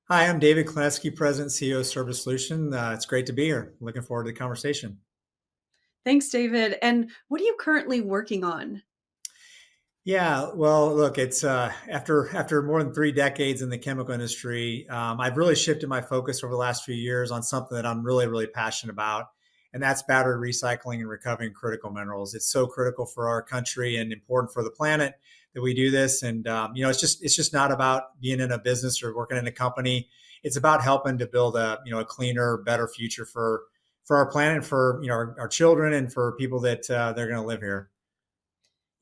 Hi, I'm David Klanecky, President and CEO of Cirba Solutions. It's great to be here. Looking forward to the conversation. Thanks, David. And what are you currently working on? Yeah, well, look, it's after more than 3 decades in the chemical industry, I've really shifted my focus over the last few years on something that I'm really passionate about, and that's battery recycling and recovering critical minerals. It's so critical for our country and important for the planet that we do this. And it's just not about being in a business or working in a company. It's about helping to build a cleaner, better future for our planet, for our children, and for people that they're going to live here.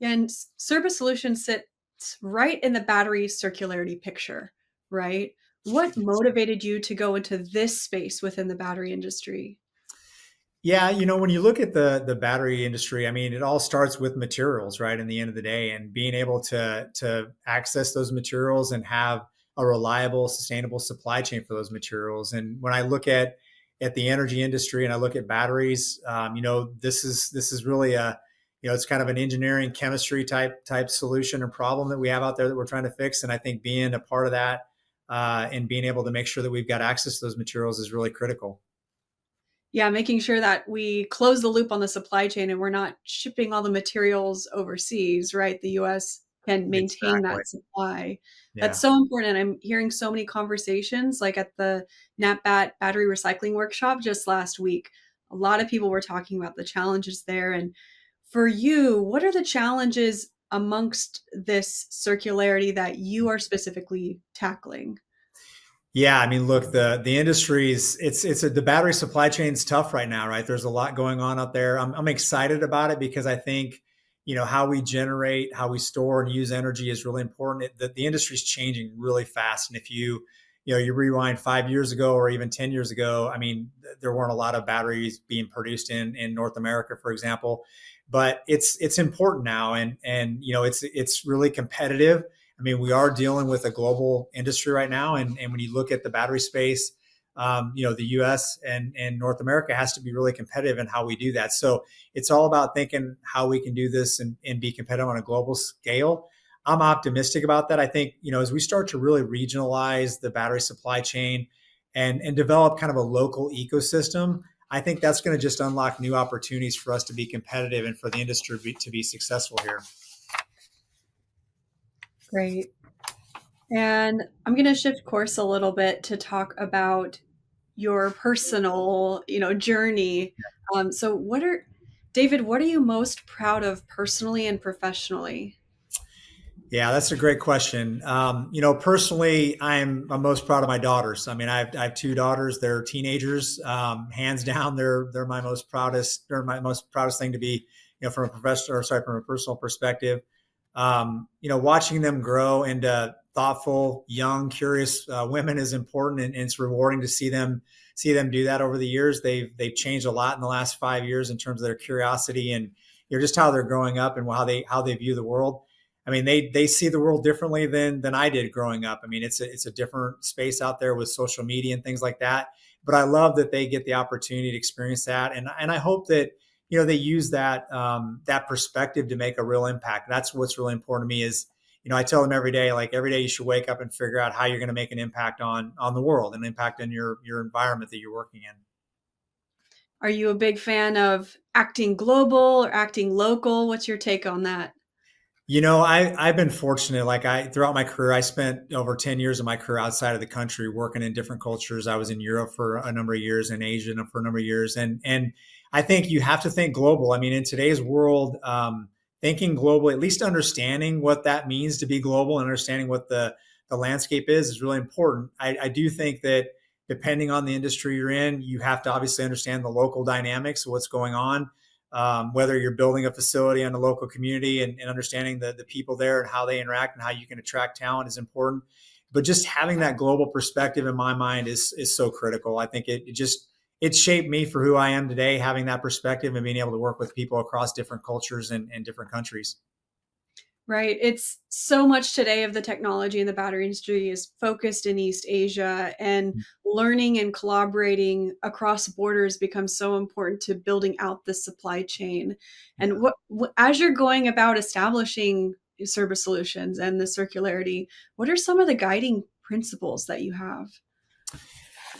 Yeah, and Cirba Solutions sits right in the battery circularity picture, right? What motivated you to go into this space within the battery industry? Yeah, when you look at the battery industry, I mean, it all starts with materials, right? In the end of the day, and being able to access those materials and have a reliable, sustainable supply chain for those materials. And when I look at the energy industry and I look at batteries, this is really it's kind of an engineering chemistry type solution and problem that we have out there that we're trying to fix. And I think being a part of that and being able to make sure that we've got access to those materials is really critical. Yeah, making sure that we close the loop on the supply chain and we're not shipping all the materials overseas, right? The US can maintain Exactly. that supply. That's Yeah. so important. And I'm hearing so many conversations, like at the NAATBatt battery recycling workshop just last week. A lot of people were talking about the challenges there. And for you, what are the challenges amongst this circularity that you are specifically tackling? Yeah, I mean, look, the industry's the battery supply chain's tough right now, right? There's a lot going on out there. I'm excited about it because I think how we generate, how we store and use energy is really important. The industry's changing really fast, and if you rewind 5 years ago or even 10 years ago, I mean, there weren't a lot of batteries being produced in North America, for example. But it's important now, and it's really competitive. I mean, we are dealing with a global industry right now, and when you look at the battery space, the U.S. and North America has to be really competitive in how we do that. So it's all about thinking how we can do this and be competitive on a global scale. I'm optimistic about that. I think as we start to really regionalize the battery supply chain and develop kind of a local ecosystem, I think that's going to just unlock new opportunities for us to be competitive and for the industry to be successful here. Great. And I'm going to shift course a little bit to talk about your personal, journey. So David, what are you most proud of personally and professionally? Yeah, that's a great question. Personally, I'm most proud of my daughters. I mean, I have two daughters. They're teenagers. Hands down, they're my most proudest. They're my most proudest thing to be, from a professional, or sorry, from a personal perspective. Watching them grow into thoughtful, young, curious women is important, and it's rewarding to see them do that over the years. They've changed a lot in the last 5 years in terms of their curiosity and just how they're growing up and how they view the world. I mean, they see the world differently than I did growing up. I mean, it's a different space out there with social media and things like that. But I love that they get the opportunity to experience that, and I hope that they use that perspective to make a real impact. That's what's really important to me. Is I tell them every day, like every day, you should wake up and figure out how you're going to make an impact on the world and impact on your environment that you're working in. Are you a big fan of acting global or acting local? What's your take on that? I've been fortunate. Like throughout my career, I spent over 10 years of my career outside of the country working in different cultures. I was in Europe for a number of years, in Asia for a number of years. And I think you have to think global. I mean, in today's world, thinking global, at least understanding what that means to be global and understanding what the landscape is really important. I do think that depending on the industry you're in, you have to obviously understand the local dynamics of what's going on, whether you're building a facility in a local community, and understanding the people there and how they interact and how you can attract talent is important. But just having that global perspective in my mind is so critical. I think it shaped me for who I am today, having that perspective and being able to work with people across different cultures and different countries. Right. It's so much today of the technology in the battery industry is focused in East Asia, and learning and collaborating across borders becomes so important to building out the supply chain. And Yeah. as you're going about establishing service solutions and the circularity, what are some of the guiding principles that you have?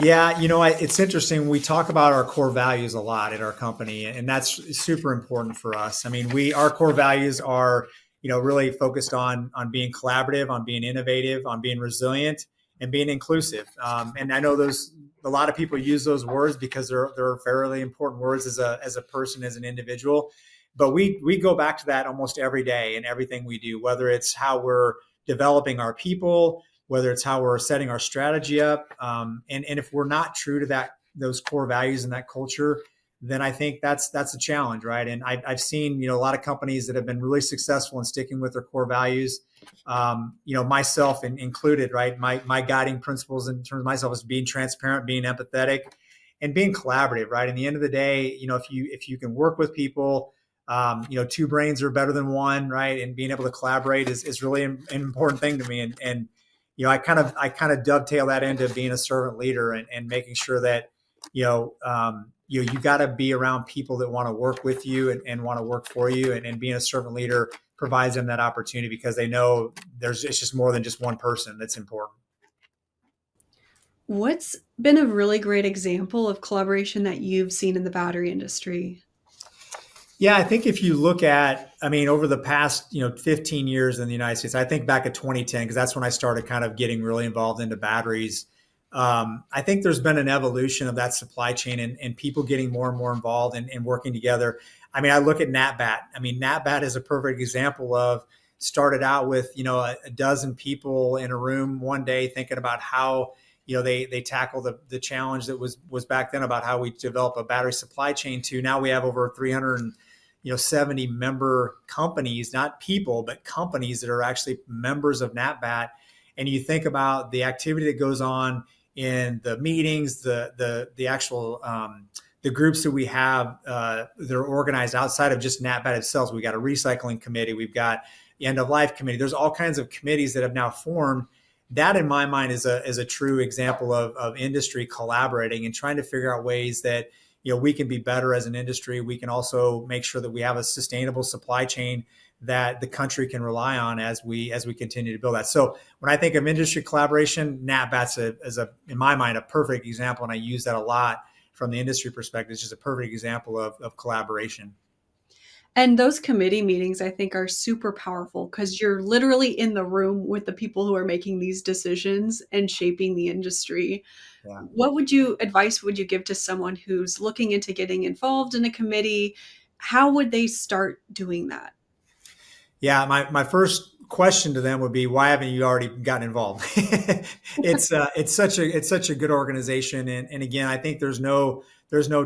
Yeah, it's interesting. We talk about our core values a lot at our company, and that's super important for us. I mean, our core values are, really focused on being collaborative, on being innovative, on being resilient, and being inclusive. And I know those a lot of people use those words because they're fairly important words as a person, as an individual. But we go back to that almost every day in everything we do, whether it's how we're developing our people, whether it's how we're setting our strategy up. And if we're not true to those core values and that culture, then I think that's a challenge, right? And I've seen, a lot of companies that have been really successful in sticking with their core values. Myself included, right? My guiding principles in terms of myself is being transparent, being empathetic, and being collaborative, right? In the end of the day, if you can work with people, two brains are better than one, right? And being able to collaborate is really an important thing to me. And I kind of dovetail that into being a servant leader and making sure that you got to be around people that want to work with you and want to work for you, and being a servant leader provides them that opportunity because they know it's just more than just one person that's important. What's been a really great example of collaboration that you've seen in the battery industry? Yeah, I think if you look at, I mean, over the past, 15 years in the United States, I think back at 2010, because that's when I started kind of getting really involved into batteries. I think there's been an evolution of that supply chain and people getting more and more involved and working together. I mean, I look at NAATBatt. I mean, NAATBatt is a perfect example of started out with, a dozen people in a room one day thinking about how, they tackle the challenge that was back then about how we develop a battery supply chain to now we have over 300 70 member companies, not people, but companies that are actually members of NAATBatt. And you think about the activity that goes on in the meetings, the actual the groups that we have that are organized outside of just NAATBatt itself. We got a recycling committee, we've got the end of life committee. There's all kinds of committees that have now formed. That, in my mind, is a true example of industry collaborating and trying to figure out ways that we can be better as an industry. We can also make sure that we have a sustainable supply chain that the country can rely on as we continue to build that. So when I think of industry collaboration, NAATBatt's in my mind a perfect example, and I use that a lot from the industry perspective. It's just a perfect example of collaboration. And those committee meetings, I think, are super powerful because you're literally in the room with the people who are making these decisions and shaping the industry. Yeah. What advice would you give to someone who's looking into getting involved in a committee? How would they start doing that? Yeah, my first question to them would be, why haven't you already gotten involved? It's such a good organization, and again, I think there's no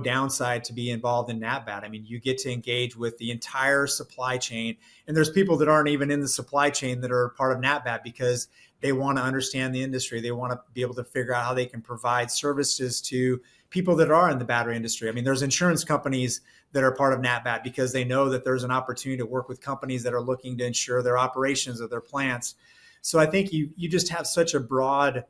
downside to be involved in NAATBatt. I mean, you get to engage with the entire supply chain, and there's people that aren't even in the supply chain that are part of NAATBatt because they want to understand the industry. They want to be able to figure out how they can provide services to people that are in the battery industry. I mean, there's insurance companies that are part of NAATBatt because they know that there's an opportunity to work with companies that are looking to ensure their operations of their plants. So I think you just have such a broad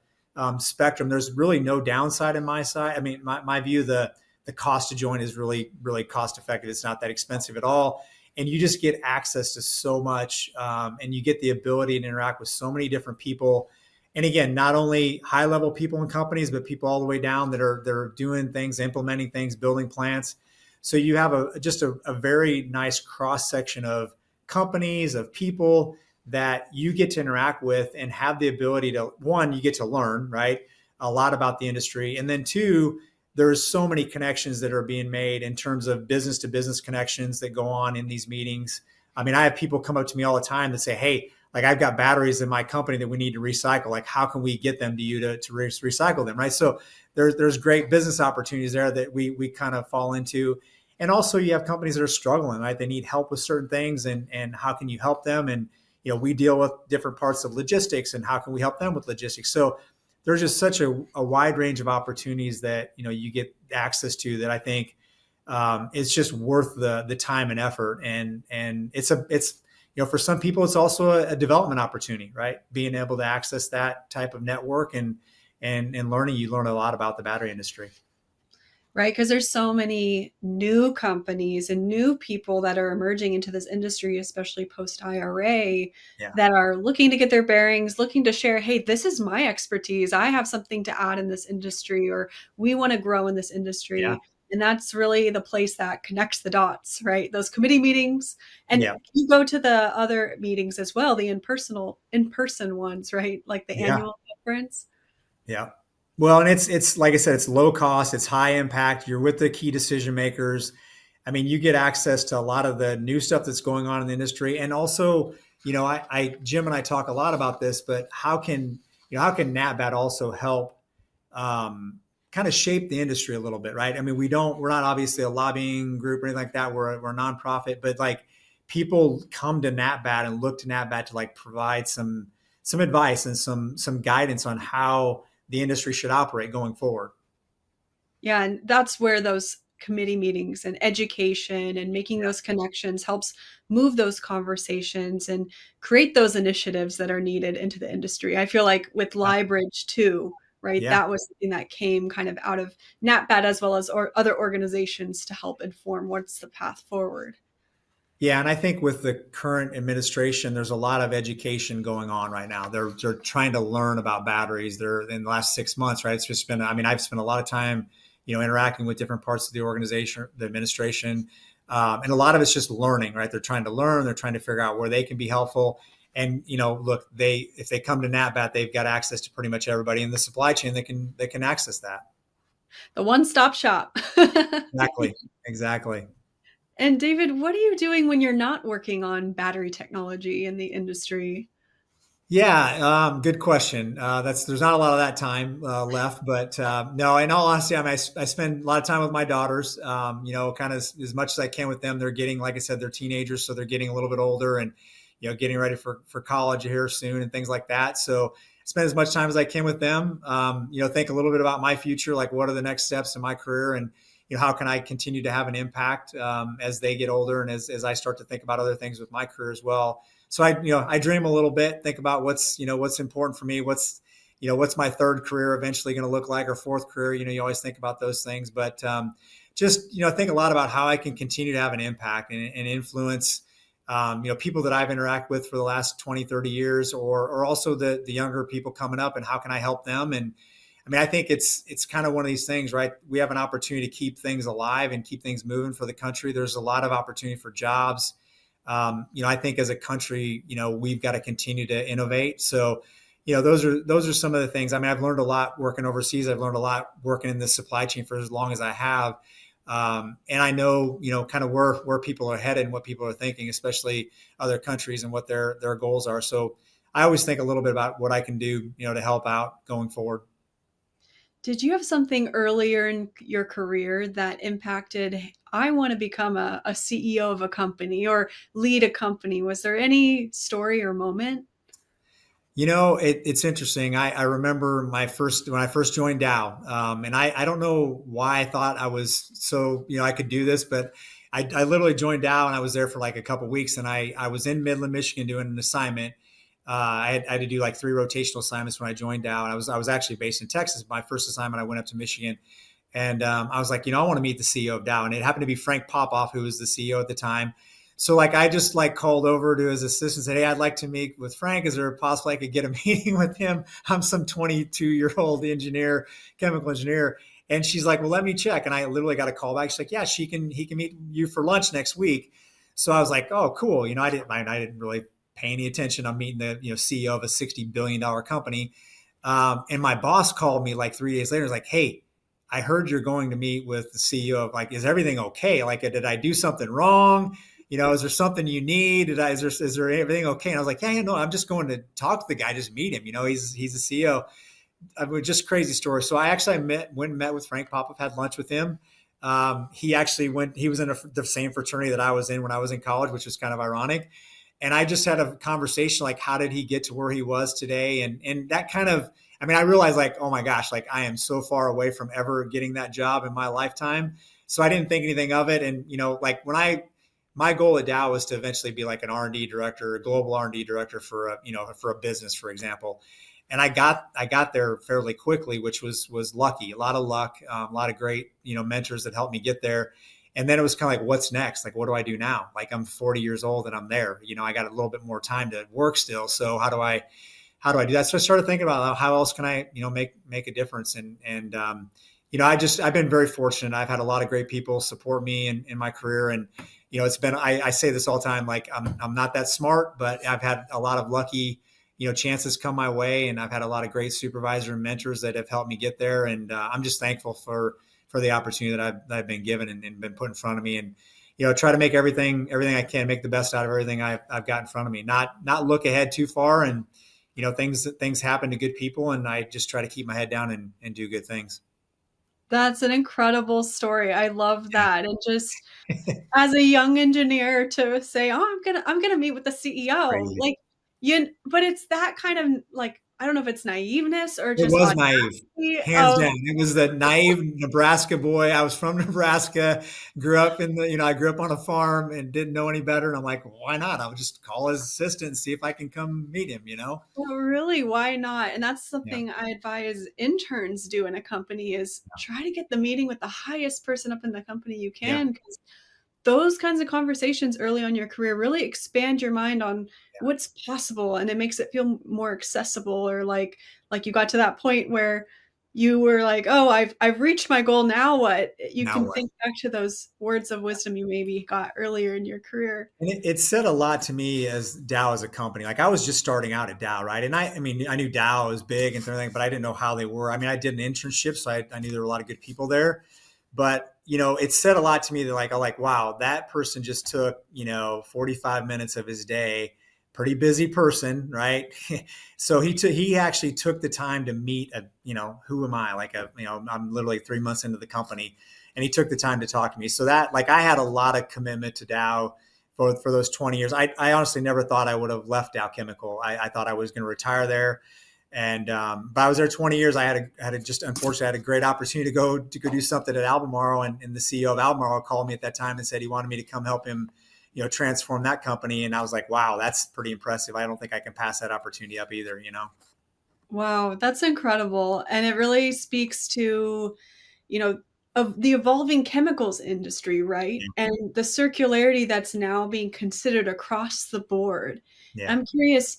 spectrum. There's really no downside in my side. I mean, my view, the cost to join is really, really cost effective. It's not that expensive at all. And you just get access to so much, and you get the ability to interact with so many different people. And again, not only high level people in companies, but people all the way down that are doing things, implementing things, building plants. So you have just a very nice cross section of companies, of people that you get to interact with and have the ability to, one, you get to learn, right, a lot about the industry. And then two, there's so many connections that are being made in terms of business to business connections that go on in these meetings. I mean, I have people come up to me all the time that say, hey, like I've got batteries in my company that we need to recycle. Like, how can we get them to you to recycle them, right? So there's great business opportunities there that we kind of fall into. And also you have companies that are struggling, right? They need help with certain things, and how can you help them? And we deal with different parts of logistics, and how can we help them with logistics? So there's just such a wide range of opportunities that you get access to that I think it's just worth the time and effort. And it's for some people it's also a development opportunity, right? Being able to access that type of network and learning, you learn a lot about the battery industry. right? Because there's so many new companies and new people that are emerging into this industry, especially post IRA, Yeah. that are looking to get their bearings, looking to share, hey, this is my expertise. I have something to add in this industry, or we want to grow in this Yeah. industry. And that's really the place that connects the dots, right? Those committee meetings. And Yeah. you go to the other meetings as well, the in person ones, right? Like the Yeah. annual conference. Yeah. Well, and it's like I said, it's low cost, it's high impact. You're with the key decision makers. I mean, you get access to a lot of the new stuff that's going on in the industry, and also, I Jim and I talk a lot about this, but how can NAATBatt also help kind of shape the industry a little bit, right? I mean, we're not obviously a lobbying group or anything like that. We're a nonprofit, but like people come to NAATBatt and look to NAATBatt to like provide some advice and some guidance on how the industry should operate going forward. Yeah, and that's where those committee meetings and education and making Yeah. those connections helps move those conversations and create those initiatives that are needed into the industry. I feel like with Yeah. Liebridge too, right? Yeah. That was something that came kind of out of NAPBAT as well as other organizations to help inform what's the path forward. Yeah, and I think with the current administration, there's a lot of education going on right now. They're trying to learn about batteries. They're in the last 6 months, right? It's just been. I mean, I've spent a lot of time, interacting with different parts of the organization, the administration, and a lot of it's just learning, right? They're trying to learn. They're trying to figure out where they can be helpful. And look, if they come to NATBatt, they've got access to pretty much everybody in the supply chain that can access that. The one-stop shop. Exactly. Exactly. And David, what are you doing when you're not working on battery technology in the industry? Yeah, good question. There's not a lot of that time left, but no. In all honesty, I mean, I spend a lot of time with my daughters. Kind of as much as I can with them. They're getting, like I said, they're teenagers, so they're getting a little bit older, and getting ready for college here soon and things like that. So I spend as much time as I can with them. Think a little bit about my future, like what are the next steps in my career, and how can I continue to have an impact as they get older, and as I start to think about other things with my career as well. So I dream a little bit, think about what's important for me, what's my third career eventually going to look like, or fourth career. You always think about those things, but just think a lot about how I can continue to have an impact and influence people that I've interacted with for the last 20, 30 years, or also the younger people coming up, and how can I help them. And I mean, I think it's kind of one of these things, right? We have an opportunity to keep things alive and keep things moving for the country. There's a lot of opportunity for jobs. I think as a country, we've got to continue to innovate. So, those are some of the things. I mean, I've learned a lot working overseas. I've learned a lot working in the supply chain for as long as I have. And I know, kind of where people are headed and what people are thinking, especially other countries, and what their goals are. So I always think a little bit about what I can do, to help out going forward. Did you have something earlier in your career that impacted, I want to become a CEO of a company or lead a company? Was there any story or moment? It's interesting. I remember when I first joined Dow, and I don't know why I thought I was so I could do this, but I literally joined Dow, and I was there for like a couple of weeks, and I was in Midland, Michigan, doing an assignment. I had to do like 3 rotational assignments when I joined Dow, and I was actually based in Texas. My first assignment, I went up to Michigan, and I was like, I want to meet the CEO of Dow, and it happened to be Frank Popoff, who was the CEO at the time. So like I just like called over to his assistant and said, "Hey, I'd like to meet with Frank. Is there possible I could get a meeting with him? I'm some 22-year-old engineer, chemical engineer." And she's like, "Well, let me check." And I literally got a call back. She's like, "Yeah, he can meet you for lunch next week." So I was like, "Oh, cool." I didn't really pay any attention. I'm meeting the CEO of a $60 billion company. And my boss called me like 3 days later. He's like, "Hey, I heard you're going to meet with the CEO of, like, is everything okay? Like, did I do something wrong? Is there something you need? Is there everything okay?" And I was like, "Yeah, no, I'm just going to talk to the guy, just meet him. He's the CEO." I mean, just crazy story. So I actually went and met with Frank Popoff, had lunch with him. He was in the same fraternity that I was in when I was in college, which was kind of ironic. And I just had a conversation like, how did he get to where he was today? And that kind of, I mean, I realized like, oh my gosh, like I am so far away from ever getting that job in my lifetime. So I didn't think anything of it. And like my goal at Dow was to eventually be like an R&D director, a global R&D director for a business, for example. and I got there fairly quickly, which was lucky, a lot of luck, a lot of great mentors that helped me get there. And then it was kind of like, what's next? Like, what do I do now? Like, I'm 40 years old and I'm there. I got a little bit more time to work still. So how do I do that? So I started thinking about how else can I make a difference. And I've been very fortunate. I've had a lot of great people support me in my career, and it's been I say this all the time, like I'm not that smart, but I've had a lot of lucky chances come my way, and I've had a lot of great supervisor and mentors that have helped me get there. And I'm just thankful for the opportunity that I've been given and been put in front of me. And try to make everything I can, make the best out of everything I've got in front of me. Not look ahead too far. And things happen to good people, and I just try to keep my head down and do good things. That's an incredible story. I love Yeah. that. And just as a young engineer to say, "Oh, I'm gonna meet with the CEO," Crazy. like but it's that kind of like I don't know if it's naiveness or It just was naive, audacity hands of down. It was the naive Nebraska boy. I was from Nebraska, grew up I grew up on a farm and didn't know any better. And I'm like, why not? I'll just call his assistant and see if I can come meet him. well, really, why not? And that's Yeah. something I advise interns do in a company is try to get the meeting with the highest person up in the company you Yeah. can, because those kinds of conversations early on in your career really expand your mind on Yeah. what's possible, and it makes it feel more accessible, or like you got to that point where you were like, "Oh, I've reached my goal, now what?" You Now can what? think back to those words of wisdom you maybe got earlier in your career. And it said a lot to me as Dow as a company. Like, I was just starting out at Dow, right? And I mean, I knew Dow was big and everything, but I didn't know how they were. I mean, I did an internship, so I knew there were a lot of good people there. But it said a lot to me that, like, I'm like, wow, that person just took 45 minutes of his day. Pretty busy person, right? So he actually took the time to meet who am I? Like, I'm literally 3 months into the company, and he took the time to talk to me. So that, like, I had a lot of commitment to Dow for those 20 years. I honestly never thought I would have left Dow Chemical. I thought I was going to retire there. And but I was there 20 years. I had a just unfortunately I had a great opportunity to go do something at Albemarle, and the CEO of Albemarle called me at that time and said he wanted me to come help him, transform that company. And I was like, wow, that's pretty impressive. I don't think I can pass that opportunity up either. Wow, that's incredible, and it really speaks to, you know, of the evolving chemicals industry, right? Yeah. And the circularity that's now being considered across the board. Yeah. I'm curious,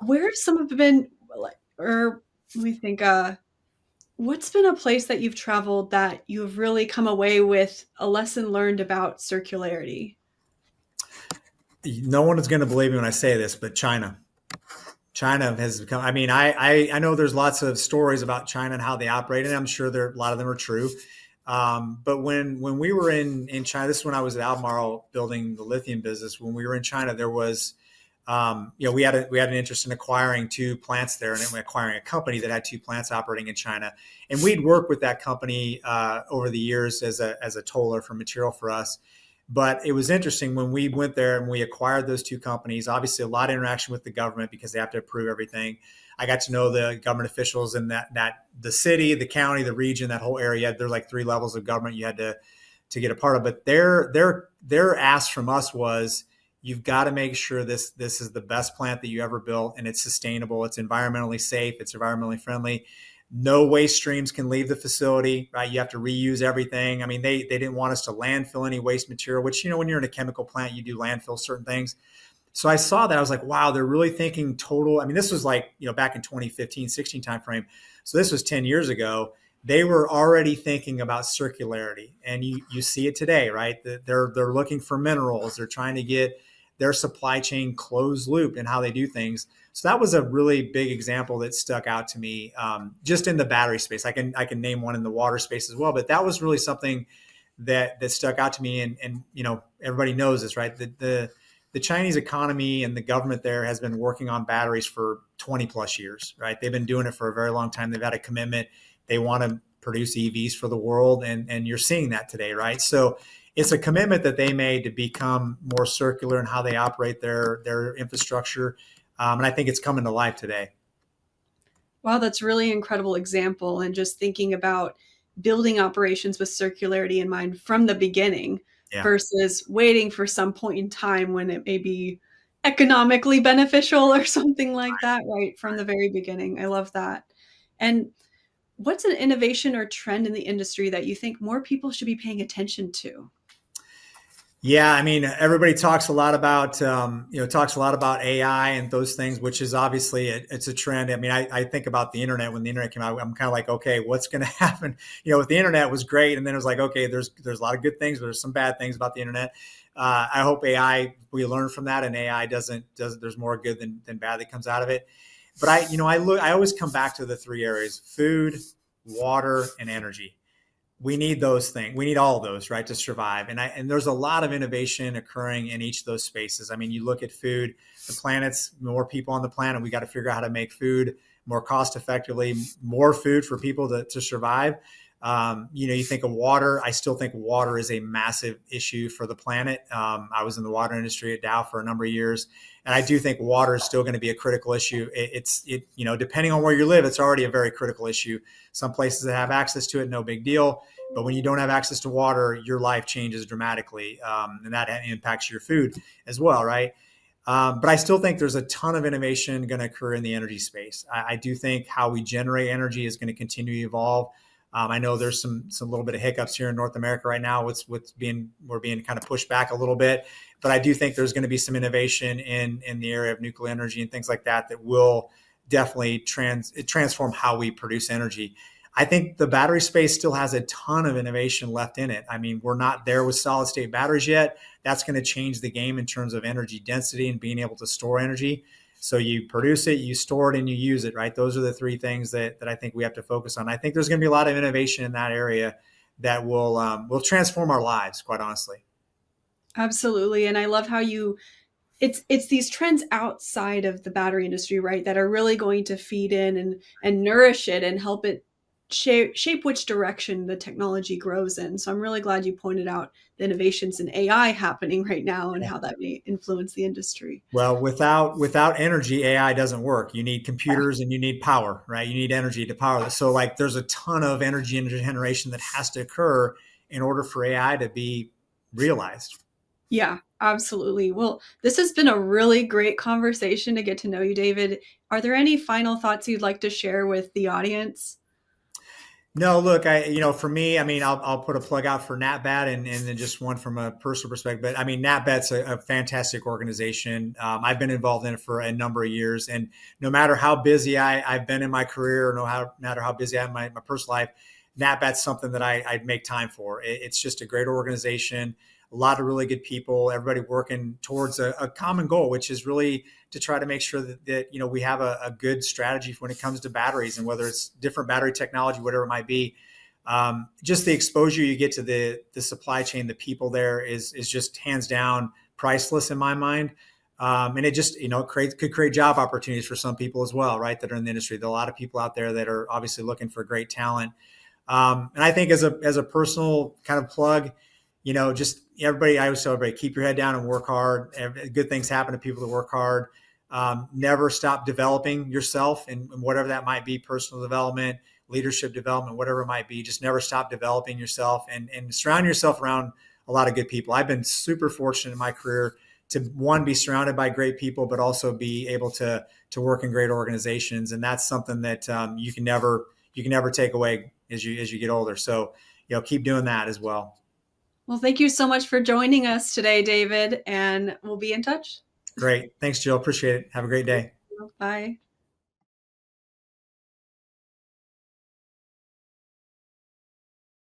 where have some of been like, or let me think, what's been a place that you've traveled that you've really come away with a lesson learned about circularity? No one is going to believe me when I say this, but China has become. I mean, I know there's lots of stories about China and how they operate, and I'm sure a lot of them are true. But when we were in China, this is when I was at Albemarle building the lithium business. When we were in China, there was, we had an interest in acquiring two plants there, and acquiring a company that had two plants operating in China. And we'd worked with that company over the years as a toller for material for us. But it was interesting when we went there and we acquired those two companies. Obviously, a lot of interaction with the government because they have to approve everything. I got to know the government officials in that the city, the county, the region, that whole area. There's like three levels of government you had to get a part of. But their ask from us was, you've got to make sure this is the best plant that you ever built, and it's sustainable, it's environmentally safe, it's environmentally friendly. No waste streams can leave the facility, right? You have to reuse everything. I mean, they didn't want us to landfill any waste material, which, when you're in a chemical plant, you do landfill certain things. So I saw that. I was like, wow, they're really thinking total. I mean, this was like, back in 2015, 16 timeframe. So this was 10 years ago. They were already thinking about circularity. And you see it today, right? They're looking for minerals. They're trying to get their supply chain closed loop and how they do things. So that was a really big example that stuck out to me, just in the battery space. I can name one in the water space as well, but that was really something that stuck out to me. And everybody knows this, right? The Chinese economy and the government there has been working on batteries for 20 plus years, right? They've been doing it for a very long time. They've had a commitment. They want to produce EVs for the world, and you're seeing that today, right? So it's a commitment that they made to become more circular in how they operate their infrastructure, and I think it's coming to life today. Wow, that's really incredible example. And just thinking about building operations with circularity in mind from the beginning Yeah, versus waiting for some point in time when it may be economically beneficial or something like that, right from the very beginning. I love that. And what's an innovation or trend in the industry that you think more people should be paying attention to? Yeah, I mean, everybody talks a lot about talks a lot about AI and those things, which is obviously it's a trend. I mean, I think about the internet. When the internet came out, I'm kind of like, okay, what's going to happen? With the internet was great, and then it was like, okay, there's a lot of good things, but there's some bad things about the internet. I hope AI, we learn from that, and AI doesn't. There's more good than bad that comes out of it. But I always come back to the three areas: food, water, and energy. We need those things. We need all of those, right, to survive. And there's a lot of innovation occurring in each of those spaces. I mean, you look at food, the planet's more people on the planet. We got to figure out how to make food more cost effectively, more food for people to survive. You think of water. I still think water is a massive issue for the planet. I was in the water industry at Dow for a number of years, and I do think water is still going to be a critical issue. Depending on where you live, it's already a very critical issue. Some places that have access to it, no big deal. But when you don't have access to water, your life changes dramatically, and that impacts your food as well, right? But I still think there's a ton of innovation going to occur in the energy space. I do think how we generate energy is going to continue to evolve. I know there's some little bit of hiccups here in North America right now. We're being kind of pushed back a little bit, but I do think there's going to be some innovation in the area of nuclear energy and things like that will definitely transform how we produce energy. I think the battery space still has a ton of innovation left in it. I mean, we're not there with solid state batteries yet. That's going to change the game in terms of energy density and being able to store energy. So you produce it, you store it, and you use it, right? Those are the three things that I think we have to focus on. I think there's going to be a lot of innovation in that area that will transform our lives, quite honestly. Absolutely. And I love how it's these trends outside of the battery industry, right, that are really going to feed in and nourish it and help it shape which direction the technology grows in. So I'm really glad you pointed out the innovations in AI happening right now and how that may influence the industry. Well, without energy, AI doesn't work. You need computers and you need power, right? You need energy to power this. So like there's a ton of energy generation that has to occur in order for AI to be realized. Yeah, absolutely. Well, this has been a really great conversation to get to know you, David. Are there any final thoughts you'd like to share with the audience? No, look, for me, I mean, I'll put a plug out for NAATBatt and then just one from a personal perspective. But I mean, NAATBatt's a fantastic organization. I've been involved in it for a number of years, and no matter how busy I've been in my career, or no matter how busy I am in my personal life, NAATBatt's something that I'd make time for. It's just a great organization, a lot of really good people, everybody working towards a common goal, which is really to try to make sure that we have a good strategy when it comes to batteries, and whether it's different battery technology, whatever it might be. Just the exposure you get to the supply chain, the people there is just hands down priceless in my mind. And it just could create job opportunities for some people as well, right? That are in the industry. There are a lot of people out there that are obviously looking for great talent. And I think as a personal kind of plug, just everybody, I always tell everybody, keep your head down and work hard. Good things happen to people that work hard. Never stop developing yourself and whatever that might be, personal development, leadership development, whatever it might be. Just never stop developing yourself and surround yourself around a lot of good people. I've been super fortunate in my career to, one, be surrounded by great people, but also be able to work in great organizations. And that's something that you can never take away as you get older. So, keep doing that as well. Well, thank you so much for joining us today, David, and we'll be in touch. Great. Thanks, Jill. Appreciate it. Have a great day. Bye.